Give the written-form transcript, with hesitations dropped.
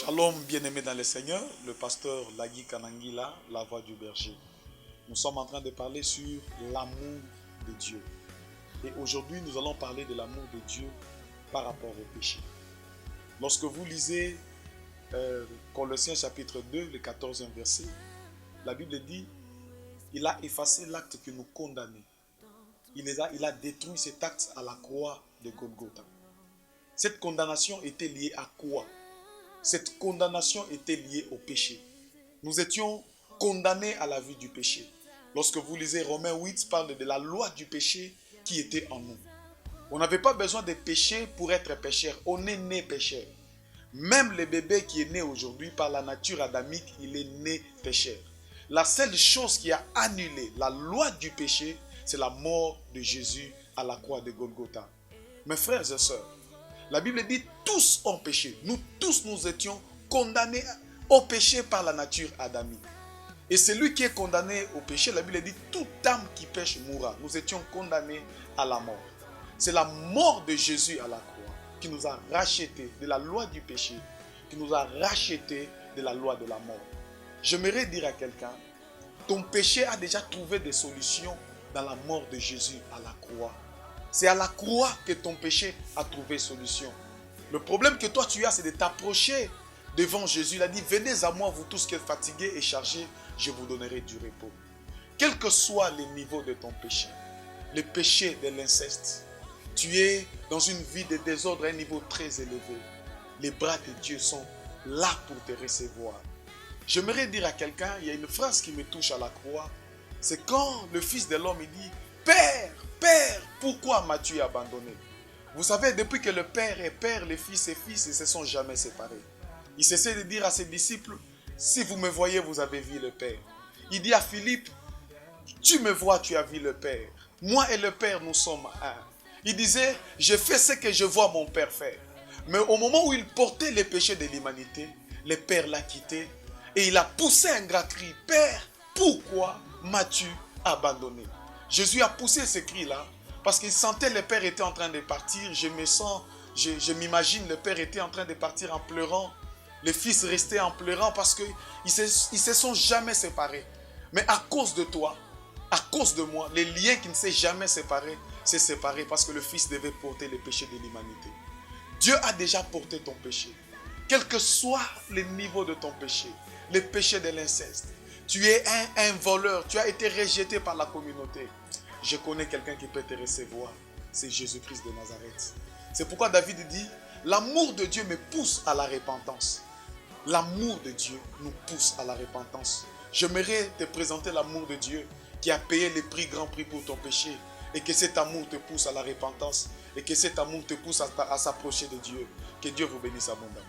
Shalom, bien-aimés dans le Seigneur, le pasteur Lagui Kanangila, la voix du berger. Nous sommes en train de parler sur l'amour de Dieu. Et aujourd'hui, nous allons parler de l'amour de Dieu par rapport au péché. Lorsque vous lisez Colossiens chapitre 2, le 14e verset, la Bible dit, il a effacé l'acte qui nous condamnait. Il a détruit cet acte à la croix de Golgotha. Cette condamnation était liée à quoi? Cette condamnation était liée au péché. Nous étions condamnés à la vie du péché. Lorsque vous lisez Romains 8, parle de la loi du péché qui était en nous. On n'avait pas besoin de péché pour être pécheur. On est né pécheur. Même le bébé qui est né aujourd'hui par la nature adamique, il est né pécheur. La seule chose qui a annulé la loi du péché, c'est la mort de Jésus à la croix de Golgotha. Mes frères et sœurs, la Bible dit tous ont péché. Nous tous nous étions condamnés au péché par la nature adamique. Et celui qui est condamné au péché, la Bible dit toute âme qui pêche mourra. Nous étions condamnés à la mort. C'est la mort de Jésus à la croix qui nous a rachetés de la loi du péché, qui nous a rachetés de la loi de la mort. J'aimerais dire à quelqu'un, ton péché a déjà trouvé des solutions dans la mort de Jésus à la croix. C'est à la croix que ton péché a trouvé solution. Le problème que toi tu as, c'est de t'approcher devant Jésus. Il a dit, venez à moi, vous tous qui êtes fatigués et chargés, je vous donnerai du repos. Quel que soit le niveau de ton péché, le péché de l'inceste, tu es dans une vie de désordre à un niveau très élevé. Les bras de Dieu sont là pour te recevoir. J'aimerais dire à quelqu'un, il y a une phrase qui me touche à la croix, c'est quand le Fils de l'homme il dit, Père, Père, pourquoi m'as-tu abandonné? Vous savez, depuis que le Père est Père, le Fils est Fils, ils ne se sont jamais séparés. Il s'essaie de dire à ses disciples, si vous me voyez, vous avez vu le Père. Il dit à Philippe, tu me vois, tu as vu le Père. Moi et le Père, nous sommes un. Il disait, je fais ce que je vois mon Père faire. Mais au moment où il portait les péchés de l'humanité, le Père l'a quitté et il a poussé un grand cri, Père, pourquoi m'as-tu abandonné? Jésus a poussé ce cri-là parce qu'il sentait le Père était en train de partir. Je m'imagine le Père était en train de partir en pleurant. Le Fils restait en pleurant parce qu'ils ne se sont jamais séparés. Mais à cause de toi, à cause de moi, les liens qui ne s'est jamais séparés, s'est séparé parce que le Fils devait porter les péchés de l'humanité. Dieu a déjà porté ton péché. Quel que soit le niveau de ton péché, le péché de l'inceste, tu es un voleur, tu as été rejeté par la communauté. Je connais quelqu'un qui peut te recevoir, c'est Jésus-Christ de Nazareth. C'est pourquoi David dit, l'amour de Dieu me pousse à la repentance. L'amour de Dieu nous pousse à la repentance. J'aimerais te présenter l'amour de Dieu qui a payé le prix, grand prix pour ton péché. Et que cet amour te pousse à la repentance. Et que cet amour te pousse à s'approcher de Dieu. Que Dieu vous bénisse abondamment.